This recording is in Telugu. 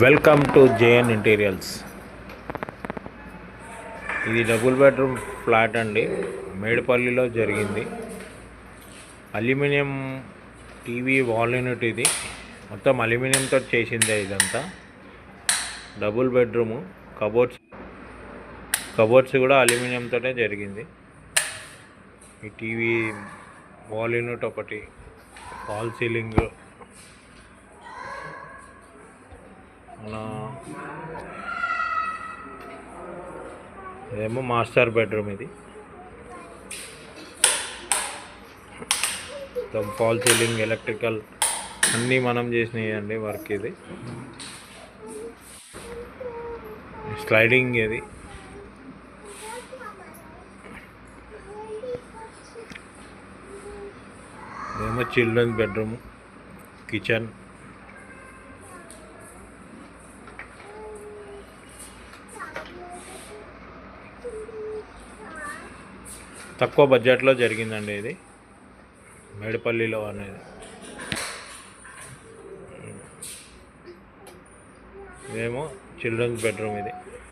Welcome to JN ఇంటీరియల్స్. ఇది డబుల్ బెడ్రూమ్ ఫ్లాట్ అండి, మేడిపల్లిలో జరిగింది. అల్యూమినియం టీవీ వాల్ యూనిట్ ఇది. మొత్తం అల్యూమినియంతో చేసిందే ఇదంతా. డబుల్ బెడ్రూము, కబోర్డ్స్ కూడా అల్యూమినియంతోనే జరిగింది. ఈ టీవీ వాల్ యూనిట్ ఒకటి, ఫాల్ సీలింగ్, ఇదేమో మాస్టర్ బెడ్రూమ్. ఇది మొత్తం ఫాల్ సీలింగ్, ఎలక్ట్రికల్ అన్నీ మనం చేసినాయి అండి వర్క్. ఇది స్లైడింగ్. ఇది ఇదేమో చిల్డ్రన్స్ బెడ్రూమ్, కిచెన్. తక్కువ బడ్జెట్లో జరిగిందండి ఇది, మేడిపల్లిలో అనేది. ఇదేమో చిల్డ్రన్స్ బెడ్రూమ్. ఇది